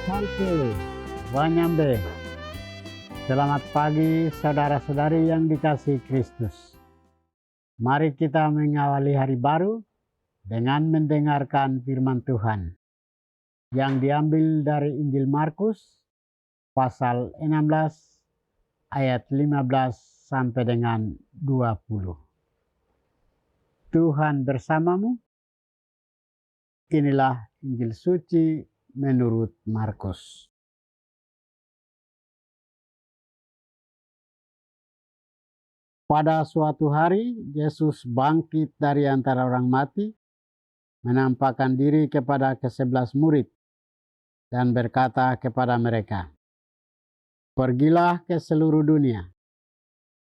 Santi, Wanyambe. Selamat pagi saudara-saudari yang dikasihi Kristus. Mari kita mengawali hari baru dengan mendengarkan firman Tuhan yang diambil dari Injil Markus pasal 16 ayat 15 sampai dengan 20. Tuhan bersamamu. Inilah Injil suci menurut Markus. Pada suatu hari, Yesus bangkit dari antara orang mati, menampakkan diri kepada ke-11 murid, dan berkata kepada mereka, "Pergilah ke seluruh dunia,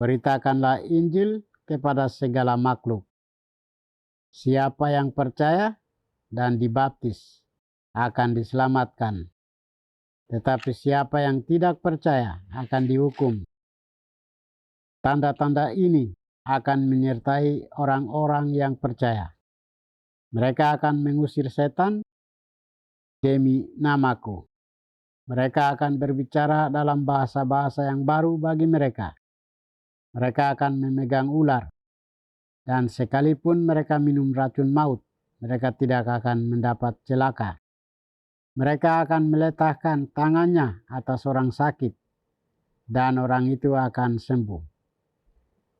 beritakanlah Injil kepada segala makhluk. Siapa yang percaya dan dibaptis akan diselamatkan, tetapi siapa yang tidak percaya akan dihukum. Tanda-tanda ini akan menyertai orang-orang yang percaya. Mereka akan mengusir setan demi namaku. Mereka akan berbicara dalam bahasa-bahasa yang baru bagi mereka. Mereka akan memegang ular. Dan sekalipun mereka minum racun maut, mereka tidak akan mendapat celaka. Mereka akan meletakkan tangannya atas orang sakit, dan orang itu akan sembuh."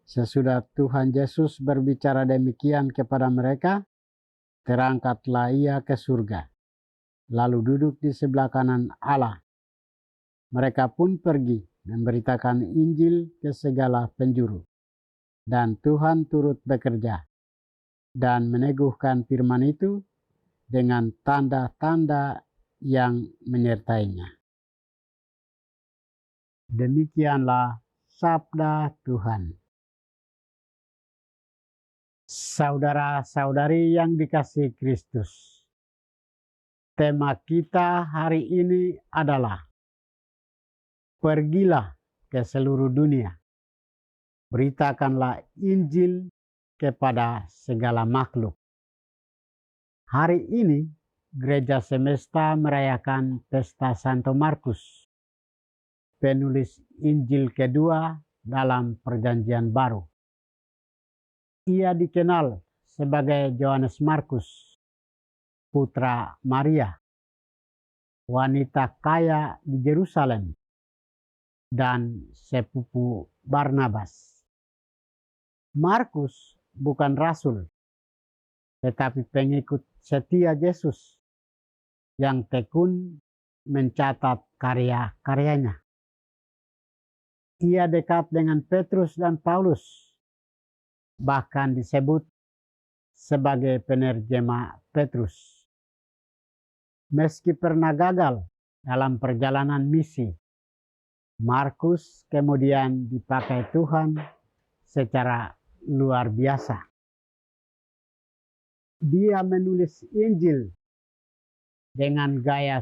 Sesudah Tuhan Yesus berbicara demikian kepada mereka, terangkatlah ia ke surga, lalu duduk di sebelah kanan Allah. Mereka pun pergi memberitakan Injil ke segala penjuru, dan Tuhan turut bekerja dan meneguhkan firman itu dengan tanda-tanda yang menyertainya. Demikianlah sabda Tuhan. Saudara-saudari yang dikasihi Kristus, tema kita hari ini adalah pergilah ke seluruh dunia, beritakanlah Injil kepada segala makhluk. Hari ini Gereja Semesta merayakan pesta Santo Markus, penulis Injil kedua dalam Perjanjian Baru. Ia dikenal sebagai Yohanes Markus, putra Maria, wanita kaya di Yerusalem, dan sepupu Barnabas. Markus bukan rasul, tetapi pengikut setia Yesus yang tekun mencatat karya-karyanya. Ia dekat dengan Petrus dan Paulus, bahkan disebut sebagai penerjemah Petrus. Meski pernah gagal dalam perjalanan misi, Markus kemudian dipakai Tuhan secara luar biasa. Dia menulis Injil dengan gaya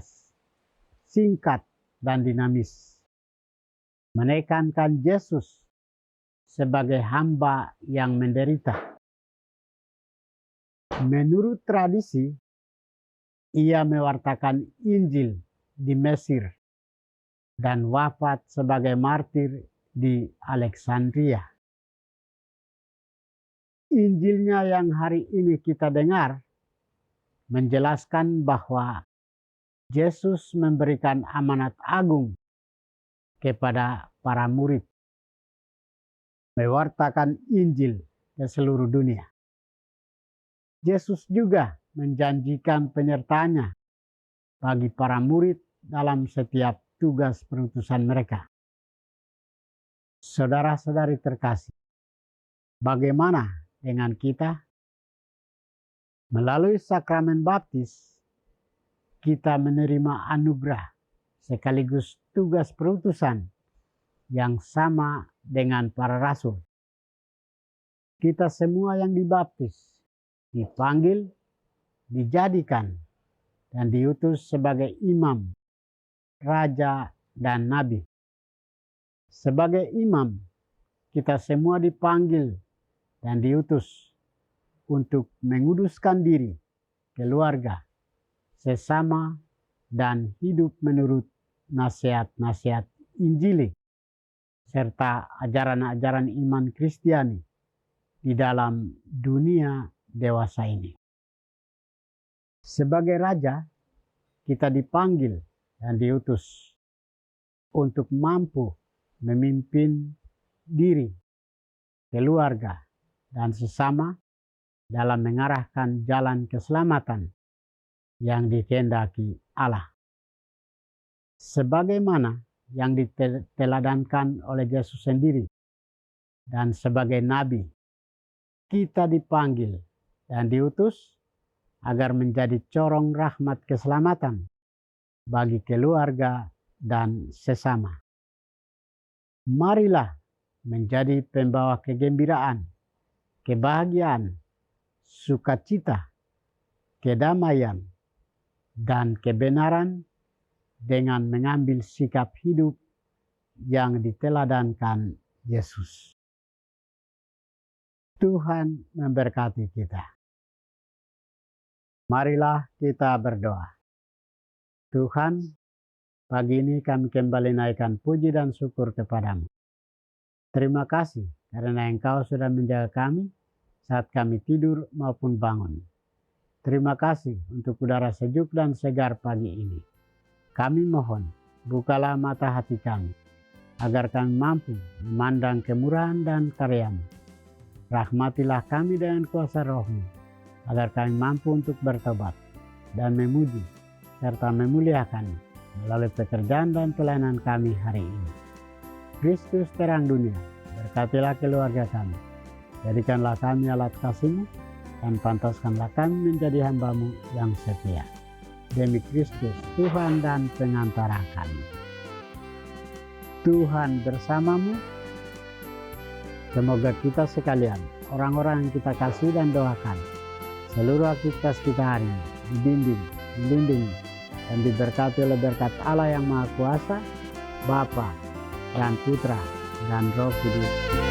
singkat dan dinamis, menekankan Yesus sebagai hamba yang menderita. Menurut tradisi, ia mewartakan Injil di Mesir dan wafat sebagai martir di Alexandria. Injilnya yang hari ini kita dengar menjelaskan bahwa Yesus memberikan amanat agung kepada para murid, mewartakan Injil ke seluruh dunia. Yesus juga menjanjikan penyertaannya bagi para murid dalam setiap tugas perutusan mereka. Saudara-saudari terkasih, bagaimana dengan kita? Melalui sakramen baptis, kita menerima anugerah sekaligus tugas perutusan yang sama dengan para rasul. Kita semua yang dibaptis dipanggil, dijadikan, dan diutus sebagai imam, raja, dan nabi. Sebagai imam, kita semua dipanggil dan diutus untuk menguduskan diri, keluarga, sesama, dan hidup menurut nasihat-nasihat Injili serta ajaran-ajaran iman Kristiani di dalam dunia dewasa ini. Sebagai raja, kita dipanggil dan diutus untuk mampu memimpin diri, keluarga, dan sesama dalam mengarahkan jalan keselamatan yang dikehendaki Allah. Sebagaimana yang diteladankan oleh Yesus sendiri dan sebagai nabi, kita dipanggil dan diutus agar menjadi corong rahmat keselamatan bagi keluarga dan sesama. Marilah menjadi pembawa kegembiraan, kebahagiaan, sukacita, kedamaian, dan kebenaran dengan mengambil sikap hidup yang diteladankan Yesus. Tuhan memberkati kita. Marilah kita berdoa. Tuhan, pagi ini kami kembali naikkan puji dan syukur kepadamu. Terima kasih karena Engkau sudah menjaga kami saat kami tidur maupun bangun. Terima kasih untuk udara sejuk dan segar pagi ini. Kami mohon, bukalah mata hati kami, agar kami mampu memandang kemurahan dan karya-Mu. Rahmatilah kami dengan kuasa Roh-Mu, agar kami mampu untuk bertobat dan memuji serta memuliakan melalui pekerjaan dan pelayanan kami hari ini. Kristus terang dunia, berkatilah keluarga kami. Jadikanlah kami alat kasih-Mu dan pantaskanlah kami menjadi hamba-Mu yang setia. Demi Kristus, Tuhan dan pengantara kami. Tuhan bersamamu. Semoga kita sekalian, orang-orang yang kita kasih dan doakan, seluruh aktivitas kita hari ini dibimbing, dilindungi, dan diberkati oleh berkat Allah yang Maha Kuasa, Bapa dan Putra dan Roh Kudus.